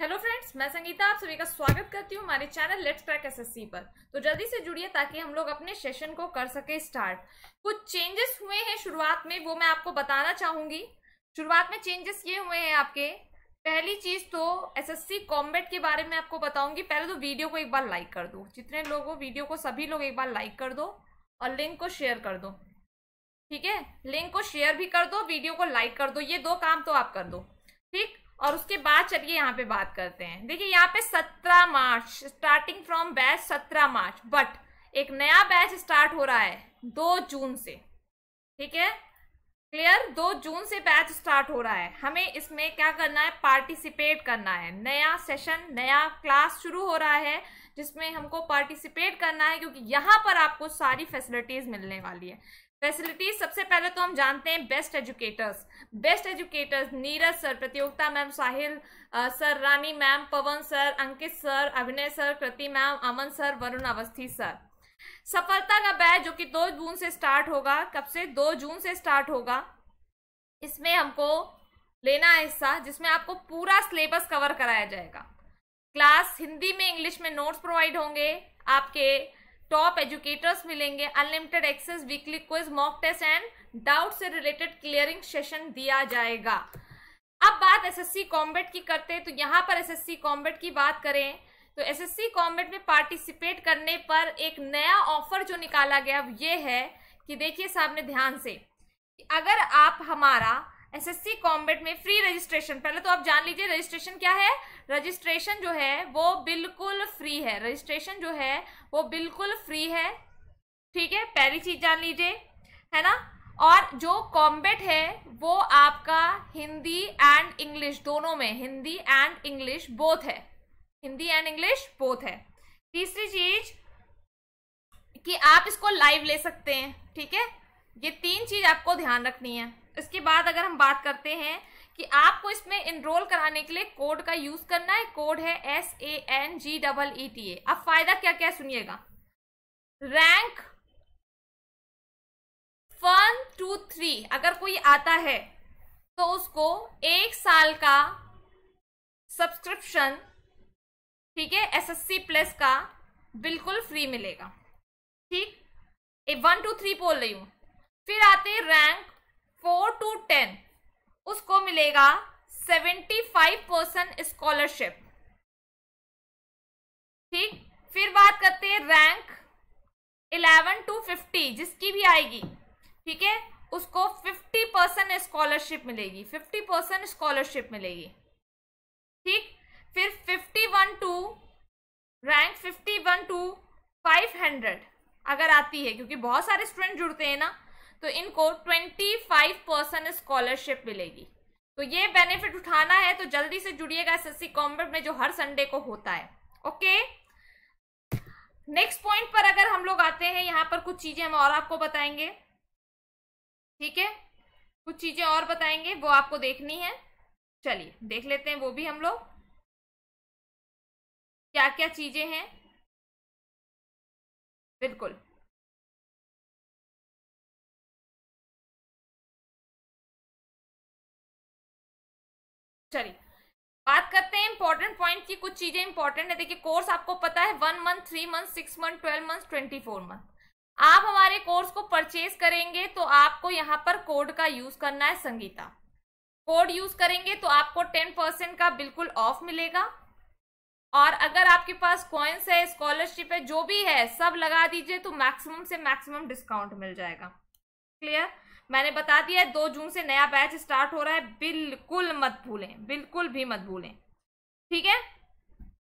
Hello friends, मैं संगीता आप सभी का स्वागत करती हूँ हमारे चैनल लेट्स क्रैक एसएससी पर। तो जल्दी से जुड़िए ताकि हम लोग अपने सेशन को कर सके स्टार्ट। कुछ चेंजेस हुए हैं शुरुआत में, वो मैं आपको बताना चाहूंगी। शुरुआत में चेंजेस ये हुए हैं आपके। पहली चीज तो एसएससी कॉम्बैट के बारे में आपको बताऊंगी। पहले तो वीडियो को एक बार लाइक कर दो, जितने लोग हो वीडियो को सभी लोग एक बार लाइक कर दो और लिंक को शेयर कर दो। ठीक है, लिंक को शेयर भी कर दो, वीडियो को लाइक कर दो, ये दो काम तो आप कर दो। ठीक, और उसके बाद चलिए यहाँ पे बात करते हैं। देखिए यहाँ पे 17 मार्च starting from batch 17 March, but एक नया बैच स्टार्ट हो रहा है 2 जून से। ठीक है, क्लियर, 2 जून से बैच स्टार्ट हो रहा है। हमें इसमें क्या करना है, पार्टिसिपेट करना है। नया सेशन, नया क्लास शुरू हो रहा है जिसमें हमको पार्टिसिपेट करना है, क्योंकि यहाँ पर आपको सारी फैसिलिटीज मिलने वाली है। फैसिलिटीज सबसे पहले तो हम जानते हैं best educators. Best educators Neeraj sir, प्रतियोगिता मैम, साहिल सर, रानी मैम, पवन सर, अंकित सर, अभिनय सर, कृति मैम, अमन सर, वरुण अवस्थी सर। सफलता का बैच जो कि 2 जून से स्टार्ट होगा। कब से? 2 जून से स्टार्ट होगा। इसमें हमको लेना है हिस्सा, जिसमें आपको पूरा सिलेबस कवर कराया जाएगा। क्लास हिंदी में, इंग्लिश में नोट्स प्रोवाइड होंगे, आपके टॉप एजुकेटर्स मिलेंगे, unlimited access, weekly quiz, mock test and doubt से रिलेटेड क्लियरिंग सेशन दिया जाएगा। अब बात एसएससी कॉम्बैट की करते हैं। तो यहाँ पर एसएससी कॉम्बैट की बात करें तो एसएससी कॉम्बैट में पार्टिसिपेट करने पर एक नया ऑफर जो निकाला गया ये है कि देखिए साहब ने ध्यान से, अगर आप हमारा एसएससी कॉम्बैट में फ्री रजिस्ट्रेशन, पहले तो आप जान लीजिए रजिस्ट्रेशन क्या है। रजिस्ट्रेशन जो है वो बिल्कुल फ्री है। रजिस्ट्रेशन जो है वो बिल्कुल फ्री है। ठीक है, पहली चीज जान लीजिए, है ना। और जो कॉम्बैट है वो आपका हिंदी एंड इंग्लिश दोनों में, हिंदी एंड इंग्लिश बोथ है, हिंदी एंड इंग्लिश बोथ है। तीसरी चीज कि आप इसको लाइव ले सकते हैं। ठीक है, ये 3 चीज आपको ध्यान रखनी है। इसके बाद अगर हम बात करते हैं कि आपको इसमें इनरोल कराने के लिए कोड का यूज करना है। कोड है SANGEETA। अब फायदा क्या क्या सुनिएगा। रैंक 1 2 3 अगर कोई आता है तो उसको 1 साल का सब्सक्रिप्शन, ठीक है, एसएससी प्लस का बिल्कुल फ्री मिलेगा। ठीक, 1 2 3 बोल रही हूं। फिर आते रैंक 4 to 10, उसको मिलेगा 75% स्कॉलरशिप। ठीक, फिर बात करते हैं रैंक 11 to 50 जिसकी भी आएगी, ठीक है, उसको 50% स्कॉलरशिप मिलेगी, 50% स्कॉलरशिप मिलेगी। ठीक, फिर 51 to रैंक 51 to 500 अगर आती है, क्योंकि बहुत सारे स्टूडेंट जुड़ते हैं ना, तो इनको 25% स्कॉलरशिप मिलेगी। तो ये बेनिफिट उठाना है तो जल्दी से जुड़िएगा एसएससी कॉम्बैट में, जो हर संडे को होता है। ओके, नेक्स्ट पॉइंट पर अगर हम लोग आते हैं, यहाँ पर कुछ चीजें हम और आपको बताएंगे। ठीक है, कुछ चीजें और बताएंगे, वो आपको देखनी है। चलिए देख लेते हैं वो भी हम लोग, क्या क्या चीजें हैं। बिल्कुल, चलिए बात करते हैं इंपॉर्टेंट पॉइंट की। कुछ चीजें इंपॉर्टेंट है। देखिए कोर्स आपको पता है 1 month, 3 month, 6 month, 12 month, 24 month. आप हमारे कोर्स को परचेज करेंगे तो आपको यहाँ पर कोड का यूज करना है, संगीता। कोड यूज करेंगे तो आपको 10% का बिल्कुल ऑफ मिलेगा। और अगर आपके पास कॉइन्स है, स्कॉलरशिप है, जो भी है सब लगा दीजिए तो मैक्सिमम से मैक्सिमम डिस्काउंट मिल जाएगा। क्लियर, मैंने बता दिया है 2 जून से नया बैच स्टार्ट हो रहा है, बिल्कुल मत भूलें, बिल्कुल भी मत भूलें। ठीक है,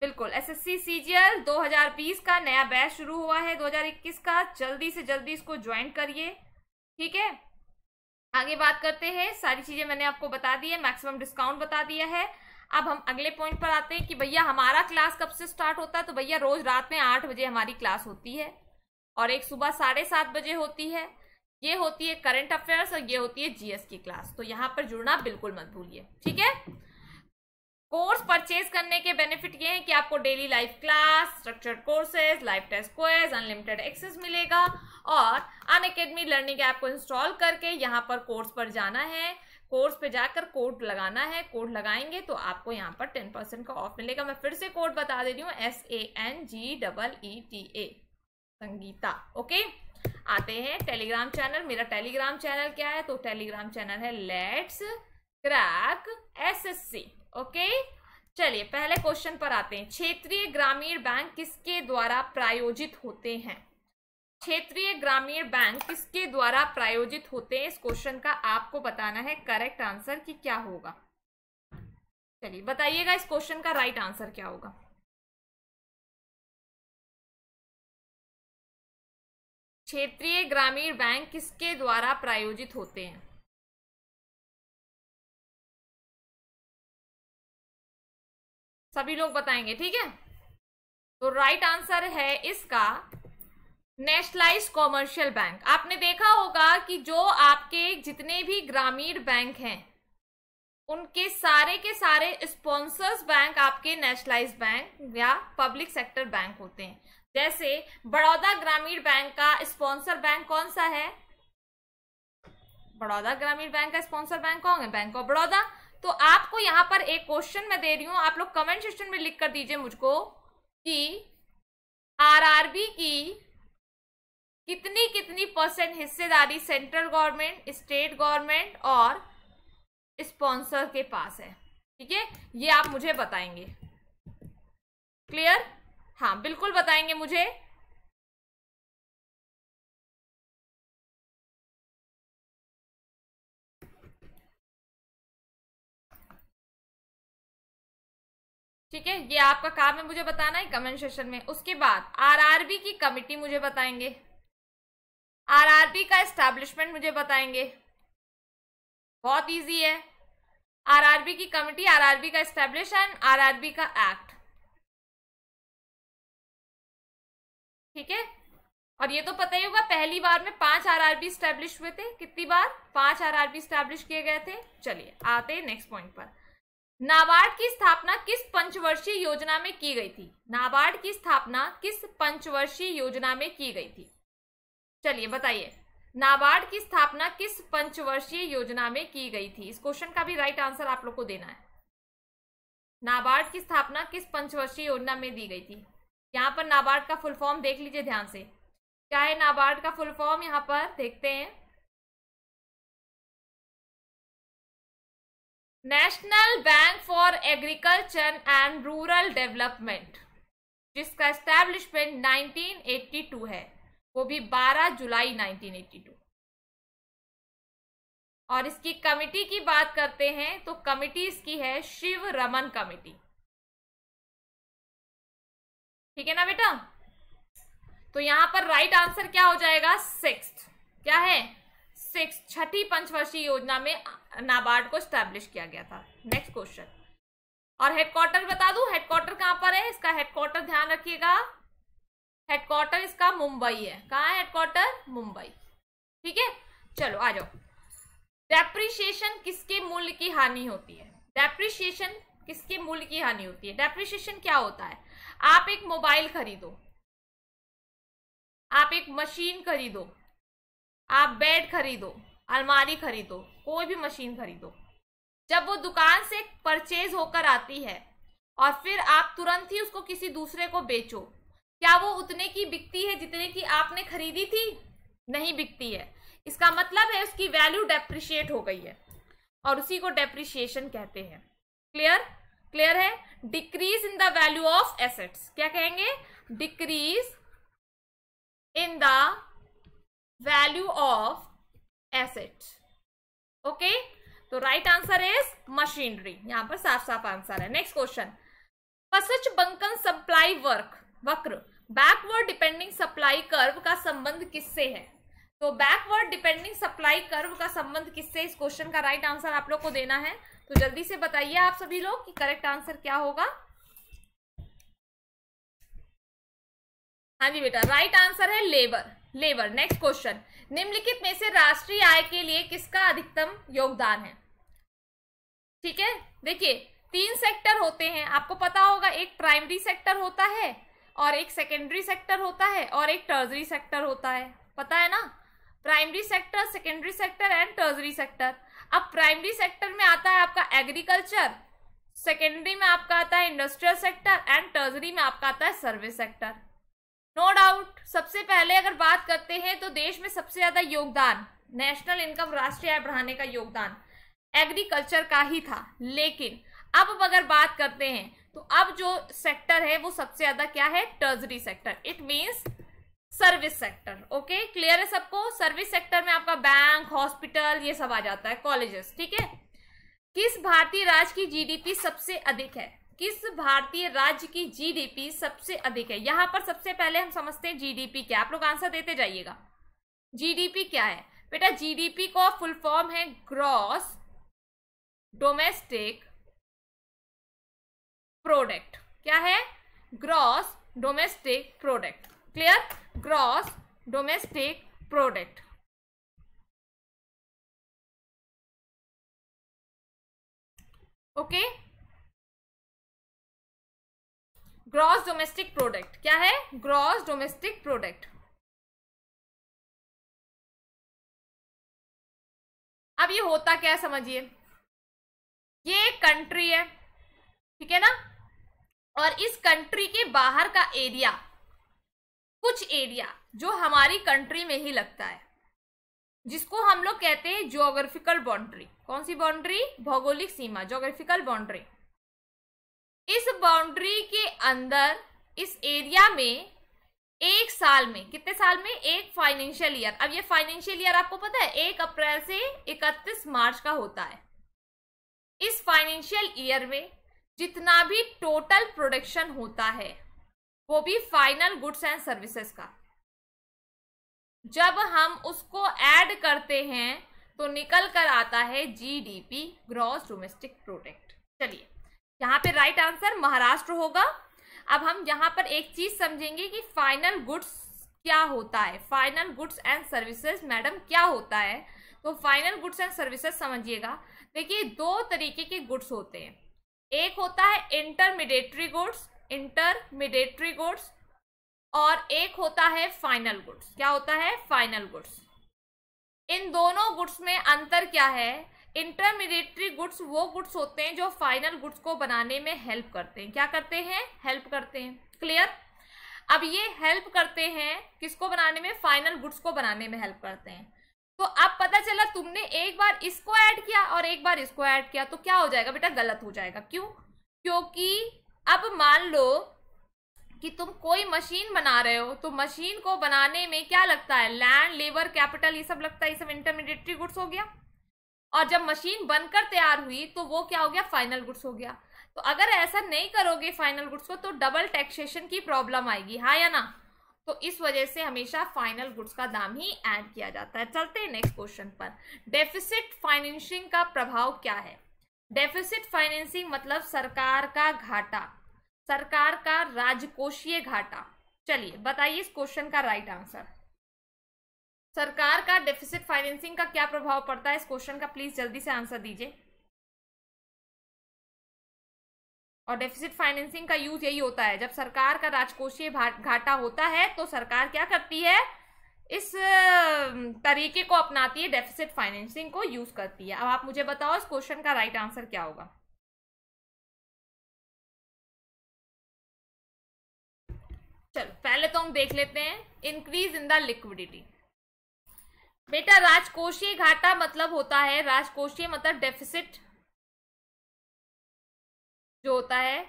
बिल्कुल एसएससी सीजीएल 2020 का नया बैच शुरू हुआ है, 2021 का। जल्दी से जल्दी इसको ज्वाइन करिए। ठीक है, आगे बात करते हैं। सारी चीजें मैंने आपको बता दी है, मैक्सिमम डिस्काउंट बता दिया है। अब हम अगले पॉइंट पर आते हैं कि भैया हमारा क्लास कब से स्टार्ट होता है। तो भैया रोज रात में 8 बजे हमारी क्लास होती है, और एक सुबह 7:30 बजे होती है। ये होती है करंट अफेयर्स और ये होती है जीएस की क्लास। तो यहाँ पर जुड़ना बिल्कुल मत भूलिए। ठीक है, कोर्स परचेज करने के बेनिफिट ये है कि आपको daily live class, structured courses, live test quiz, unlimited access मिलेगा। और अनअकैडमी लर्निंग ऐप को इंस्टॉल करके यहाँ पर कोर्स पर जाना है, कोर्स पे जाकर कोड लगाना है, कोड लगाएंगे तो आपको यहाँ पर 10% का ऑफ मिलेगा। मैं फिर से कोड बता दे रही हूँ, SANGEETA, संगीता। ओके, आते हैं टेलीग्राम चैनल। मेरा टेलीग्राम चैनल क्या है? तो टेलीग्राम चैनल है लेट्स क्रैक SSC। ओके, चलिए पहले क्वेश्चन पर आते हैं। क्षेत्रीय ग्रामीण बैंक किसके द्वारा प्रायोजित होते हैं? क्षेत्रीय ग्रामीण बैंक किसके द्वारा प्रायोजित होते हैं? इस क्वेश्चन का आपको बताना है करेक्ट आंसर कि क्या होगा। चलिए बताइएगा इस क्वेश्चन का राइट आंसर क्या होगा। क्षेत्रीय ग्रामीण बैंक किसके द्वारा प्रायोजित होते हैं? सभी लोग बताएंगे, ठीक है। तो राइट आंसर है इसका नेशनलाइज्ड कॉमर्शियल बैंक। आपने देखा होगा कि जो आपके जितने भी ग्रामीण बैंक हैं उनके सारे के सारे स्पॉन्सर्स बैंक आपके नेशनलाइज्ड बैंक या पब्लिक सेक्टर बैंक होते हैं। जैसे बड़ौदा ग्रामीण बैंक का स्पॉन्सर बैंक कौन सा है? बड़ौदा ग्रामीण बैंक का स्पॉन्सर बैंक कौन है? Bank of Baroda. तो आपको यहां पर एक क्वेश्चन मैं दे रही हूं, आप लोग कमेंट सेक्शन में लिख कर दीजिए मुझको कि आरआरबी की कितनी कितनी % हिस्सेदारी सेंट्रल गवर्नमेंट, स्टेट गवर्नमेंट और स्पॉन्सर के पास है। ठीक है, ये आप मुझे बताएंगे। क्लियर? हाँ बिल्कुल बताएंगे मुझे। ठीक है, ये आपका काम है मुझे बताना है कमेंट सेक्शन में। उसके बाद आरआरबी की कमिटी मुझे बताएंगे, आरआरबी का एस्टैब्लिशमेंट मुझे बताएंगे। बहुत इजी है। आरआरबी की कमिटी, आरआरबी का एस्टैब्लिशमेंट, आरआरबी का एक्ट। ठीक है, और ये तो पता ही होगा पहली बार में 5 आरआरबी स्टैब्लिश हुए थे। कितनी बार? 5 आरआरबी स्टैब्लिश किए गए थे। चलिए आते हैं नेक्स्ट पॉइंट पर। नाबार्ड की स्थापना किस पंचवर्षीय योजना में की गई थी? नाबार्ड की स्थापना किस पंचवर्षीय योजना में की गई थी? चलिए बताइए, नाबार्ड की स्थापना किस पंचवर्षीय योजना में की गई थी? इस क्वेश्चन का भी राइट आंसर आप लोग को देना है। नाबार्ड की स्थापना किस पंचवर्षीय योजना में दी गई थी? यहां पर नाबार्ड का फुल फॉर्म देख लीजिए ध्यान से। क्या है नाबार्ड का फुल फॉर्म? यहां पर देखते हैं, national bank for agriculture and rural development, जिसका एस्टैब्लिशमेंट 1982 है, वो भी 12 जुलाई 1982। और इसकी कमिटी की बात करते हैं तो कमिटी इसकी है शिव रमन कमिटी। ठीक है ना बेटा? तो यहां पर राइट आंसर क्या हो जाएगा? 6th। क्या है? 6th, छठी पंचवर्षीय योजना में नाबार्ड को स्टैब्लिश किया गया था। Next question. और हेडक्वार्टर बता दूं, हेडक्वार्टर कहां पर है? इसका हेडक्वार्टर ध्यान रखिएगा, हेडक्वार्टर इसका मुंबई है। कहां है हेडक्वार्टर? मुंबई। ठीक है, चलो आ जाओ। डेप्रिसिएशन किसके मूल्य की हानि होती है? डेप्रिसिएशन किसके मूल्य की हानि होती है? डेप्रिसिएशन क्या होता है? आप एक मोबाइल खरीदो, आप एक मशीन खरीदो, आप बेड खरीदो, अलमारी खरीदो, कोई भी मशीन खरीदो, जब वो दुकान से परचेज होकर आती है और फिर आप तुरंत ही उसको किसी दूसरे को बेचो, क्या वो उतने की बिकती है जितने की आपने खरीदी थी? नहीं बिकती है। इसका मतलब है उसकी वैल्यू डेप्रिशिएट हो गई है और उसी को डेप्रिसिएशन कहते हैं। क्लियर? क्लियर है? Decrease in the value of assets, क्या कहेंगे? Decrease in the value of assets. Okay, तो राइट आंसर इज मशीनरी। यहां पर साफ साफ आंसर है। Next question. पसच बंकन सप्लाई वक्र बैकवर्ड डिपेंडिंग सप्लाई कर्व का संबंध किससे है? तो बैकवर्ड डिपेंडिंग सप्लाई कर्व का संबंध किससे? इस क्वेश्चन का राइट आंसर आप लोग को देना है। तो जल्दी से बताइए आप सभी लोग कि करेक्ट आंसर क्या होगा। हाँ जी बेटा, राइट आंसर है लेबर। लेबर। Next question. निम्नलिखित में से राष्ट्रीय आय के लिए किसका अधिकतम योगदान है? ठीक है, देखिए 3 सेक्टर होते हैं, आपको पता होगा। एक प्राइमरी सेक्टर होता है और एक सेकेंडरी सेक्टर होता है और एक टर्जरी सेक्टर होता है। पता है ना? Primary sector, secondary sector and टर्जरी sector. अब प्राइमरी सेक्टर में आता है आपका एग्रीकल्चर, सेकेंडरी में आपका आता है इंडस्ट्रियल सेक्टर एंड टर्सरी में आपका आता है सर्विस सेक्टर। नो डाउट सबसे पहले अगर बात करते हैं तो देश में सबसे ज्यादा योगदान, नेशनल इनकम, राष्ट्रीय आय बढ़ाने का योगदान एग्रीकल्चर का ही था। लेकिन अब अगर बात करते हैं तो अब जो सेक्टर है वो सबसे ज्यादा क्या है, tertiary sector, it means service sector. Okay, clear है सबको? सर्विस सेक्टर में आपका बैंक, हॉस्पिटल ये सब आ जाता है, कॉलेजेस, ठीक है। किस भारतीय राज्य की जीडीपी सबसे अधिक है? किस भारतीय राज्य की जीडीपी सबसे अधिक है? यहां पर सबसे पहले हम समझते हैं जीडीपी क्या, आप लोग आंसर देते जाइएगा। जीडीपी क्या है बेटा? जीडीपी को फुल फॉर्म है ग्रॉस डोमेस्टिक प्रोडक्ट। क्या है? Gross domestic product. Clear? Gross domestic product. Okay, gross domestic product क्या है? Gross domestic product. अब ये होता क्या है समझिए, ये एक कंट्री है, ठीक है ना, और इस कंट्री के बाहर का एरिया, कुछ एरिया जो हमारी कंट्री में ही लगता है, जिसको हम लोग कहते हैं ज्योग्राफिकल बाउंड्री। कौन सी बाउंड्री? भौगोलिक सीमा, ज्योग्राफिकल बाउंड्री। इस बाउंड्री के अंदर, इस एरिया में एक साल में, कितने साल में? एक फाइनेंशियल ईयर। अब ये फाइनेंशियल ईयर आपको पता है 1 अप्रैल से 31 मार्च का होता है। इस फाइनेंशियल ईयर में जितना भी टोटल प्रोडक्शन होता है वो भी फाइनल गुड्स एंड सर्विसेज का, जब हम उसको ऐड करते हैं तो निकल कर आता है जीडीपी, ग्रॉस डोमेस्टिक प्रोडक्ट। चलिए, यहाँ पे राइट आंसर महाराष्ट्र होगा। अब हम यहाँ पर एक चीज समझेंगे कि फाइनल गुड्स क्या होता है, final goods and services madam क्या होता है। तो फाइनल गुड्स एंड सर्विसेज समझिएगा। देखिए, 2 तरीके के गुड्स होते हैं, एक होता है इंटरमीडिएटरी गुड्स, इंटरमीडिएटरी गुड्स, और एक होता है फाइनल गुड्स। क्या होता है? Final goods. इन दोनों गुड्स में अंतर क्या है? इंटरमीडिएटरी गुड्स वो गुड्स होते हैं जो फाइनल गुड्स को बनाने में हेल्प करते हैं। क्या करते हैं? हेल्प करते हैं। क्लियर? अब ये हेल्प करते हैं किसको बनाने में? फाइनल गुड्स को बनाने में हेल्प करते हैं। तो अब पता चला तुमने एक बार इसको ऐड किया और एक बार इसको ऐड किया तो क्या हो जाएगा बेटा? गलत हो जाएगा। क्यों? क्योंकि अब मान लो कि तुम कोई मशीन बना रहे हो, तो मशीन को बनाने में क्या लगता है? लैंड, लेबर, कैपिटल, ये सब लगता है, ये सब इंटरमीडिएटरी गुड्स हो गया। और जब मशीन बनकर तैयार हुई तो वो क्या हो गया? फाइनल गुड्स हो गया। तो अगर ऐसा नहीं करोगे फाइनल गुड्स को तो डबल टैक्सेशन की प्रॉब्लम आएगी, हाँ या ना? तो इस वजह से हमेशा फाइनल गुड्स का दाम ही ऐड किया जाता है। चलते हैं नेक्स्ट क्वेश्चन पर। डेफिसिट फाइनेंसिंग का प्रभाव क्या है? डेफिसिट फाइनेंसिंग मतलब सरकार का घाटा, सरकार का राजकोषीय घाटा। चलिए बताइए इस क्वेश्चन का राइट आंसर। सरकार का डेफिसिट फाइनेंसिंग का क्या प्रभाव पड़ता है? इस क्वेश्चन का प्लीज जल्दी से आंसर दीजिए। और डेफिसिट फाइनेंसिंग का यूज यही होता है, जब सरकार का राजकोषीय घाटा होता है तो सरकार क्या करती है? इस तरीके को अपनाती है, डेफिसिट फाइनेंसिंग को यूज करती है। अब आप मुझे बताओ इस क्वेश्चन का राइट आंसर क्या होगा? चलो पहले तो हम देख लेते हैं इंक्रीज इन द लिक्विडिटी। बेटा राजकोषीय घाटा मतलब होता है, राजकोषीय मतलब डेफिसिट जो होता है,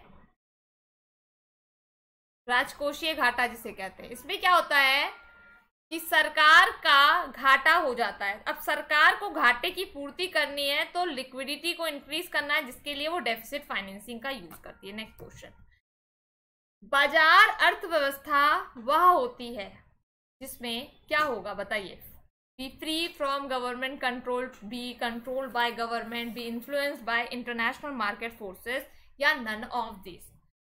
राजकोषीय घाटा जिसे कहते हैं, इसमें क्या होता है कि सरकार का घाटा हो जाता है। अब सरकार को घाटे की पूर्ति करनी है तो लिक्विडिटी को इंक्रीज करना है, जिसके लिए वो डेफिसिट फाइनेंसिंग का यूज करती है। नेक्स्ट क्वेश्चन, बाजार अर्थव्यवस्था वह होती है जिसमें क्या होगा बताइए? Be free from government control, be controlled by government, be influenced by international market forces, या none of this.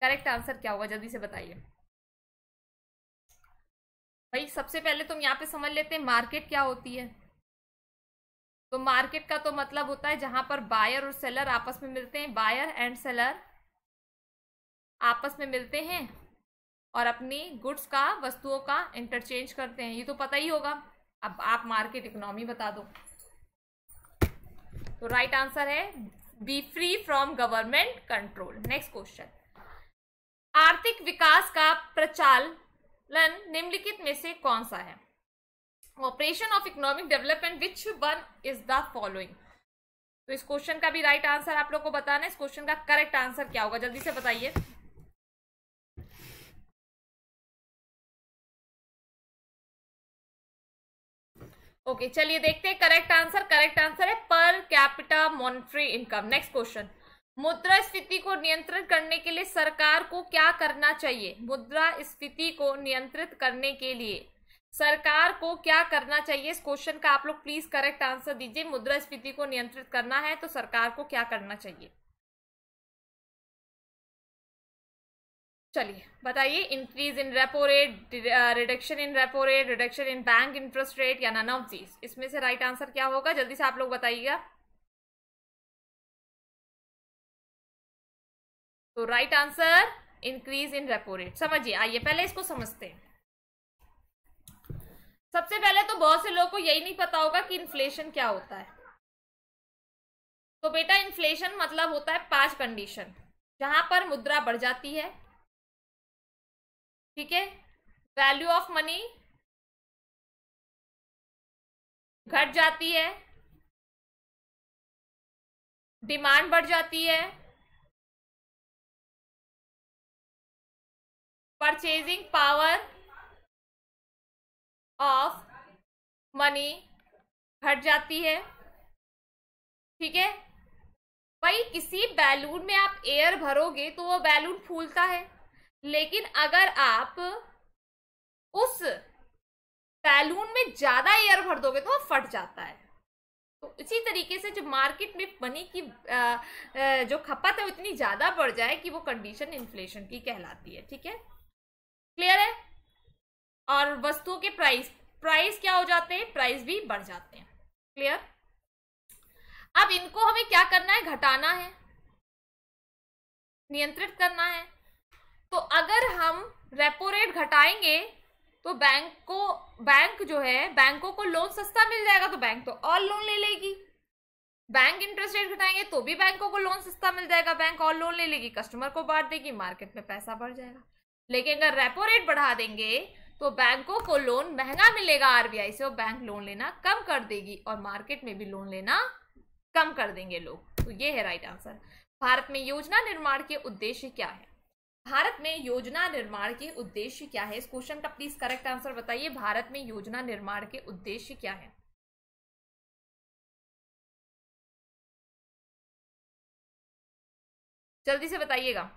Correct answer क्या होगा जल्दी से बताइए भाई। सबसे पहले तुम यहाँ पे समझ लेते हैं मार्केट क्या होती है। तो मार्केट का तो मतलब होता है जहां पर बायर और सेलर आपस में मिलते हैं, बायर एंड सेलर आपस में मिलते हैं और अपनी गुड्स का, वस्तुओं का इंटरचेंज करते हैं। ये तो पता ही होगा। अब आप मार्केट इकोनॉमी बता दो। तो राइट आंसर है B free from government control. Next question, आर्थिक विकास का प्रचालन निम्नलिखित में से कौन सा है? Operation of economic development which one is the following? तो इस क्वेश्चन का भी राइट आंसर आप लोग को बताना है। इस क्वेश्चन का करेक्ट आंसर क्या होगा, जल्दी से बताइए। ओके चलिए देखते हैं करेक्ट आंसर। करेक्ट आंसर है per capita monetary income. Next question, मुद्रास्फीति को नियंत्रित करने के लिए सरकार को क्या करना चाहिए? मुद्रास्फीति को नियंत्रित करने के लिए सरकार को क्या करना चाहिए? इस क्वेश्चन का आप लोग प्लीज करेक्ट आंसर दीजिए। मुद्रास्फीति को नियंत्रित करना है तो सरकार को क्या करना चाहिए? चलिए बताइए। Increase in repo rate, reduction in repo rate, reduction in bank interest rate या नन ऑफ दीज? इसमें से राइट आंसर क्या होगा, जल्दी से आप लोग बताइएगा। तो right answer increase in repo rate. समझिए, आइए पहले इसको समझते हैं। सबसे पहले तो बहुत से लोगों को यही नहीं पता होगा कि इन्फ्लेशन क्या होता है। तो बेटा इन्फ्लेशन मतलब होता है 5 कंडीशन, जहां पर मुद्रा बढ़ जाती है, ठीक है, वैल्यू ऑफ मनी घट जाती है, डिमांड बढ़ जाती है, परचेजिंग पावर ऑफ मनी घट जाती है, ठीक है। भाई किसी बैलून में आप एयर भरोगे तो वो बैलून फूलता है, लेकिन अगर आप उस बैलून में ज्यादा एयर भर दोगे तो वो फट जाता है। तो इसी तरीके से जो मार्केट में मनी की जो खपत है उतनी ज्यादा बढ़ जाए कि वो कंडीशन इन्फ्लेशन की कहलाती है, ठीक है, क्लियर है। और वस्तुओं के प्राइस क्या हो जाते हैं, प्राइस भी बढ़ जाते हैं, क्लियर। अब इनको हमें क्या करना है, घटाना है, नियंत्रित करना है। तो अगर हम रेपो रेट घटाएंगे तो बैंक जो है, बैंकों को लोन सस्ता मिल जाएगा, तो बैंक तो और लोन ले लेगी। बैंक इंटरेस्ट रेट घटाएंगे तो भी बैंकों को लोन सस्ता मिल जाएगा, बैंक और लोन ले लेगी, कस्टमर को बांट देगी, मार्केट में पैसा बढ़ जाएगा। लेकिन अगर रेपो रेट बढ़ा देंगे तो बैंकों को लोन महंगा मिलेगा आरबीआई से, और बैंक लोन लेना कम कर देगी और मार्केट में भी लोन लेना कम कर देंगे लोग। तो ये है राइट आंसर। भारत में योजना निर्माण के उद्देश्य क्या है? भारत में योजना निर्माण के उद्देश्य क्या है? इस क्वेश्चन का प्लीज करेक्ट आंसर बताइए। भारत में योजना निर्माण के उद्देश्य क्या है? जल्दी से बताइएगा।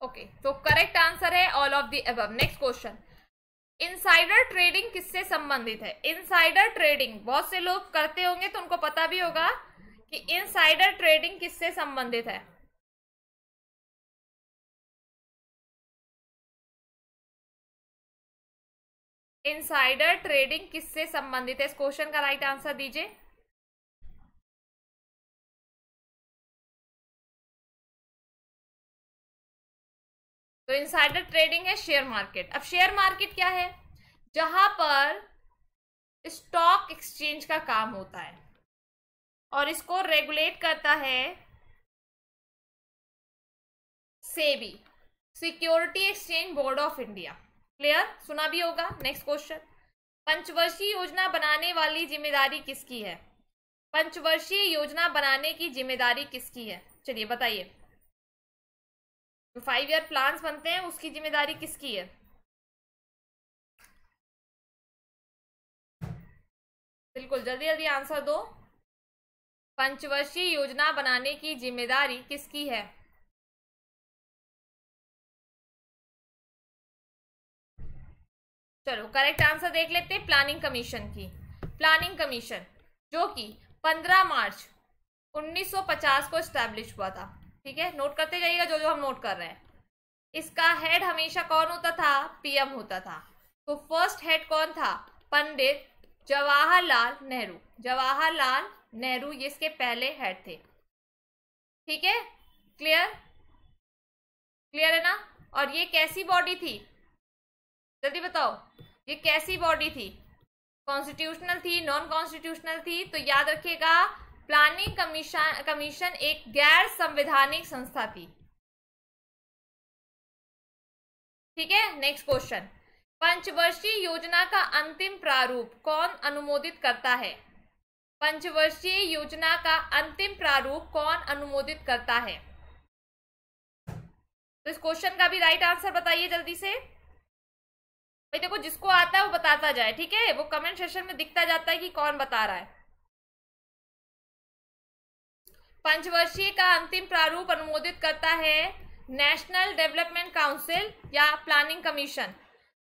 ओके तो करेक्ट आंसर है all of the above. Next question, insider trading किससे संबंधित है? इनसाइडर ट्रेडिंग बहुत से लोग करते होंगे तो उनको पता भी होगा कि इनसाइडर ट्रेडिंग किससे संबंधित है। इनसाइडर ट्रेडिंग किससे संबंधित है? इस क्वेश्चन का राइट आंसर दीजिए। तो इनसाइडर ट्रेडिंग है शेयर मार्केट। अब शेयर मार्केट क्या है? जहां पर स्टॉक एक्सचेंज का काम होता है और इसको रेगुलेट करता है SEBI, security exchange board of India, clear, सुना भी होगा। नेक्स्ट क्वेश्चन, पंचवर्षीय योजना बनाने वाली जिम्मेदारी किसकी है? पंचवर्षीय योजना बनाने की जिम्मेदारी किसकी है? चलिए बताइए। जो 5 ईयर प्लान्स बनते हैं उसकी जिम्मेदारी किसकी है? बिल्कुल जल्दी जल्दी आंसर दो। पंचवर्षीय योजना बनाने की जिम्मेदारी किसकी है? चलो करेक्ट आंसर देख लेते हैं, प्लानिंग कमीशन की। प्लानिंग कमीशन जो कि 15 मार्च 1950 को स्टैब्लिश हुआ था, ठीक है, नोट करते जाइएगा जो जो हम नोट कर रहे हैं। इसका हेड हमेशा कौन होता था? पीएम होता था। तो फर्स्ट हेड कौन था? पंडित जवाहरलाल नेहरू। जवाहरलाल नेहरू ये इसके पहले हेड थे, ठीक है, क्लियर, क्लियर है ना। और ये कैसी बॉडी थी, जल्दी बताओ, ये कैसी बॉडी थी, कॉन्स्टिट्यूशनल थी, नॉन कॉन्स्टिट्यूशनल थी? तो याद रखिएगा, प्लानिंग कमीशन एक गैर संवैधानिक संस्था थी। ठीक है, नेक्स्ट क्वेश्चन, पंचवर्षीय योजना का अंतिम प्रारूप कौन अनुमोदित करता है? पंचवर्षीय योजना का अंतिम प्रारूप कौन अनुमोदित करता है? तो इस क्वेश्चन का भी राइट आंसर बताइए जल्दी से। भाई देखो, जिसको आता है वो बताता जाए, ठीक है, वो कमेंट सेक्शन में दिखता जाता है कि कौन बता रहा है। पंचवर्षीय का अंतिम प्रारूप अनुमोदित करता है नेशनल डेवलपमेंट काउंसिल या प्लानिंग कमीशन।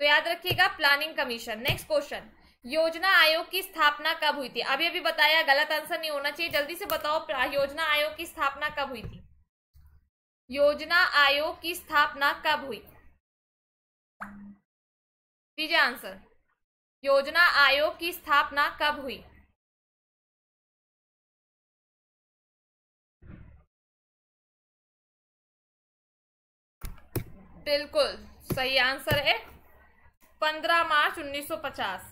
तो याद रखिएगा, प्लानिंग कमीशन। नेक्स्ट क्वेश्चन, योजना आयोग की स्थापना कब हुई थी? अभी अभी बताया, गलत आंसर नहीं होना चाहिए, जल्दी से बताओ, योजना आयोग की स्थापना कब हुई थी? योजना आयोग की स्थापना कब हुई? दीजिए आंसर, योजना आयोग की स्थापना कब हुई? बिल्कुल सही आंसर है 15 मार्च 1950।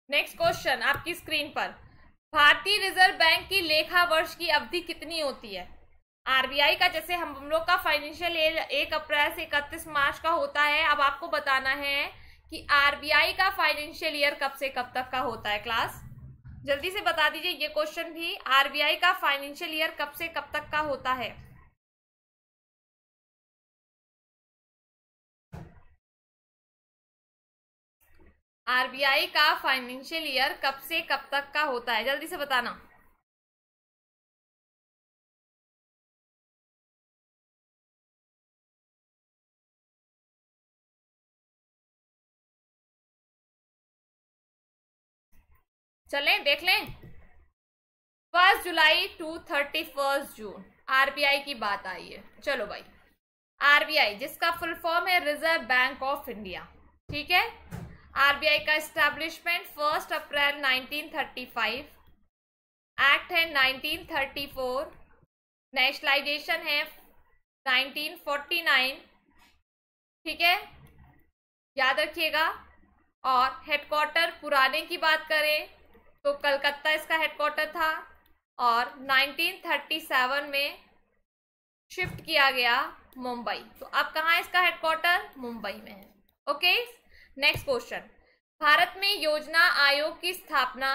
नेक्स्ट क्वेश्चन आपकी स्क्रीन पर, भारतीय रिजर्व बैंक की लेखा वर्ष की अवधि कितनी होती है? आरबीआई का जैसे हम लोग का फाइनेंशियल ईयर 1 अप्रैल से 31 मार्च का होता है, अब आपको बताना है कि आरबीआई का फाइनेंशियल ईयर कब से कब तक का होता है। क्लास जल्दी से बता दीजिए ये क्वेश्चन भी, आरबीआई का फाइनेंशियल ईयर कब से कब तक का होता है? आरबीआई का फाइनेंशियल ईयर कब से कब तक का होता है, जल्दी से बताना। चलें देख लें, 1 जुलाई टू 31 जून आरबीआई की बात आई है। चलो भाई, आरबीआई जिसका फुल फॉर्म है रिजर्व बैंक ऑफ इंडिया, ठीक है। आरबीआई का एस्टैब्लिशमेंट 1 अप्रैल 1935, एक्ट है 1934, नेशनलाइजेशन है 1949, ठीक है, याद रखिएगा। और हेडक्वार्टर पुराने की बात करें तो कलकत्ता इसका हेडक्वार्टर था, और 1937 में शिफ्ट किया गया मुंबई। तो अब कहाँ है इसका हेडक्वार्टर? मुंबई में है। ओके, नेक्स्ट क्वेश्चन, भारत में योजना आयोग की स्थापना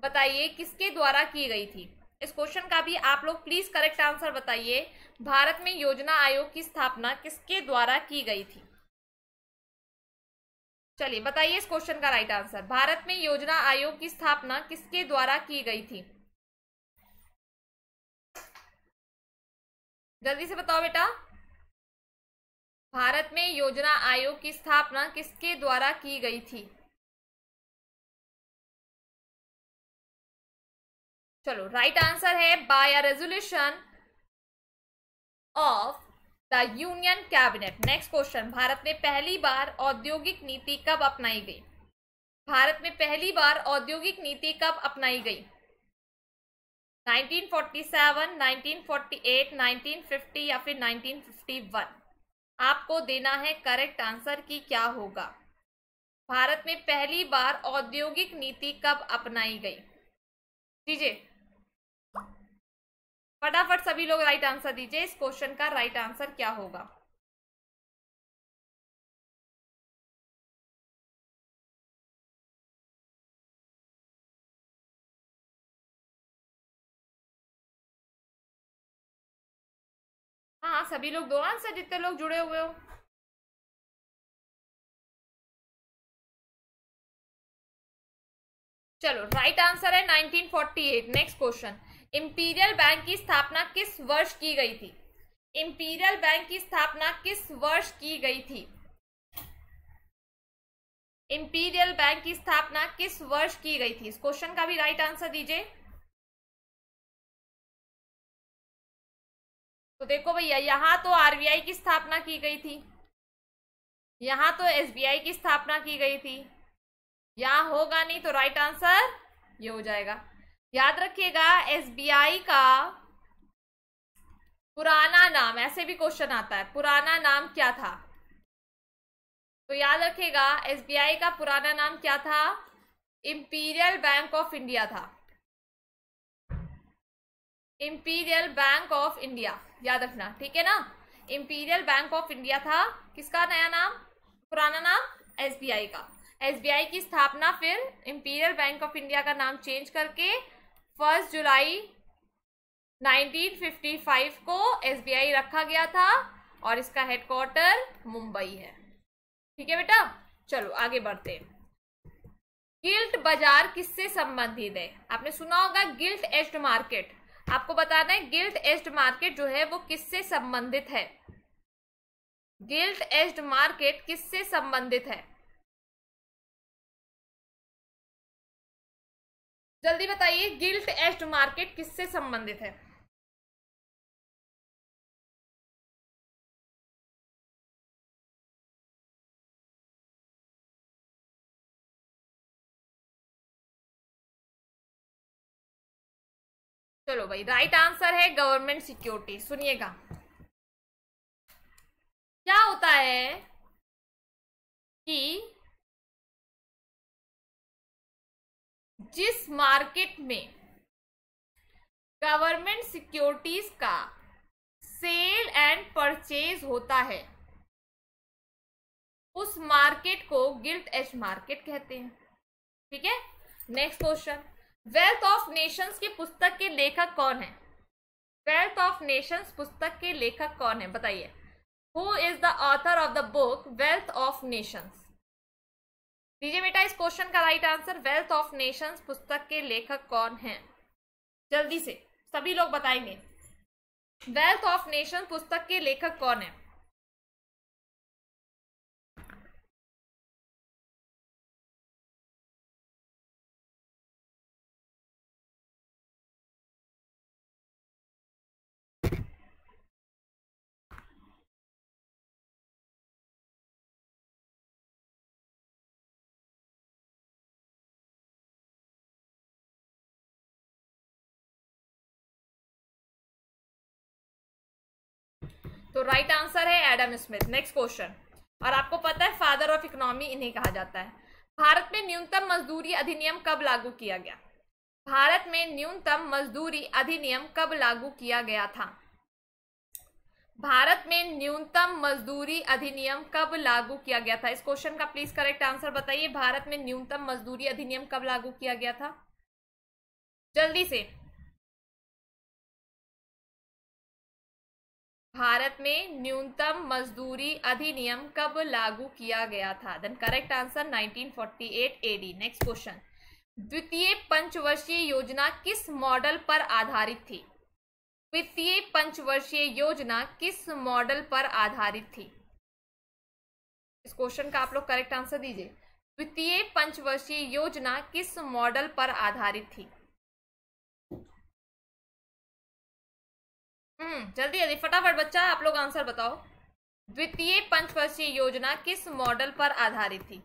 बताइए किसके द्वारा की गई थी? इस क्वेश्चन का भी आप लोग प्लीज करेक्ट आंसर बताइए, भारत में योजना आयोग की स्थापना किसके द्वारा की गई थी? चलिए बताइए इस क्वेश्चन का राइट आंसर, भारत में योजना आयोग की स्थापना किसके द्वारा की गई थी? जल्दी से बताओ बेटा, भारत में योजना आयोग की स्थापना किसके द्वारा की गई थी? चलो राइट आंसर है by a resolution of the union cabinet. Next question, Bharat में पहली बार औद्योगिक नीति कब अपनाई गई? भारत में पहली बार औद्योगिक नीति कब अपनाई गई? 1947, 1948, 1950 या फिर 1951? आपको देना है करेक्ट आंसर कि क्या होगा। भारत में पहली बार औद्योगिक नीति कब अपनाई गई? दीजिए फटाफट सभी लोग राइट आंसर दीजिए, इस क्वेश्चन का राइट आंसर क्या होगा? हाँ सभी लोग दो आंसर, जितने लोग जुड़े हुए हो। चलो राइट आंसर है 1948। नेक्स्ट क्वेश्चन, इंपीरियल बैंक की स्थापना किस वर्ष की गई थी? इंपीरियल बैंक की स्थापना किस वर्ष की गई थी? इंपीरियल बैंक की स्थापना किस वर्ष की गई थी? इस क्वेश्चन का भी राइट आंसर दीजिए। तो देखो भैया, यहां तो आरबीआई की स्थापना की गई थी, यहां तो एसबीआई की स्थापना की गई थी, यहां होगा नहीं, तो राइट आंसर ये हो जाएगा। याद रखिएगा एसबीआई का पुराना नाम, ऐसे भी क्वेश्चन आता है, पुराना नाम क्या था? तो याद रखिएगा एसबीआई का पुराना नाम क्या था? इंपीरियल बैंक ऑफ इंडिया था। इंपीरियल बैंक ऑफ इंडिया, याद रखना, ठीक है ना? इंपीरियल बैंक ऑफ इंडिया था। किसका नया नाम, पुराना नाम? एसबीआई का। एसबीआई की स्थापना फिर इंपीरियल बैंक ऑफ इंडिया का नाम चेंज करके 1 जुलाई 1955 को एसबीआई रखा गया था और इसका हेडक्वार्टर मुंबई है। ठीक है बेटा, चलो आगे बढ़ते हैं। गिल्ट बाजार किससे संबंधित है? आपने सुना होगा गिल्ट एज्ड मार्केट। आपको बताना है गिल्ट एज्ड मार्केट जो है वो किससे संबंधित है। गिल्ट एज्ड मार्केट किससे संबंधित है? जल्दी बताइए, गिल्ट एज्ड मार्केट किससे संबंधित है? चलो भाई, राइट आंसर है गवर्नमेंट सिक्योरिटी। सुनिएगा क्या होता है कि जिस मार्केट में गवर्नमेंट सिक्योरिटीज का सेल एंड परचेज होता है उस मार्केट को गिल्ट एज मार्केट कहते हैं। ठीक है, next question. Wealth of Nations की पुस्तक के लेखक कौन है? वेल्थ ऑफ नेशंस पुस्तक के लेखक कौन है, बताइए। Who is the author of the book wealth of Nations? दीजिए बेटा इस क्वेश्चन का right answer. Wealth of Nations पुस्तक के लेखक कौन हैं? जल्दी से सभी लोग बताएंगे। वेल्थ ऑफ नेशन पुस्तक के लेखक कौन है? तो राइट आंसर है एडम स्मिथ। नेक्स्ट क्वेश्चन, और आपको पता है फादर ऑफ इकोनॉमी इन्हें कहा जाता है। भारत में न्यूनतम मजदूरी अधिनियम कब लागू किया गया? भारत में न्यूनतम मजदूरी अधिनियम कब लागू किया गया था? भारत में न्यूनतम मजदूरी अधिनियम कब लागू किया गया था? इस क्वेश्चन का प्लीज करेक्ट आंसर बताइए। भारत में न्यूनतम मजदूरी अधिनियम कब लागू किया गया था? जल्दी से। भारत में न्यूनतम मजदूरी अधिनियम कब लागू किया गया था? Then correct answer 1948 AD. Next question, द्वितीय पंचवर्षीय योजना किस मॉडल पर आधारित थी? द्वितीय पंचवर्षीय योजना किस मॉडल पर आधारित थी? इस क्वेश्चन का आप लोग करेक्ट आंसर दीजिए। द्वितीय पंचवर्षीय योजना किस मॉडल पर आधारित थी? जल्दी जल्दी फटाफट बच्चा आप लोग आंसर बताओ। द्वितीय पंचवर्षीय योजना किस मॉडल पर आधारित थी?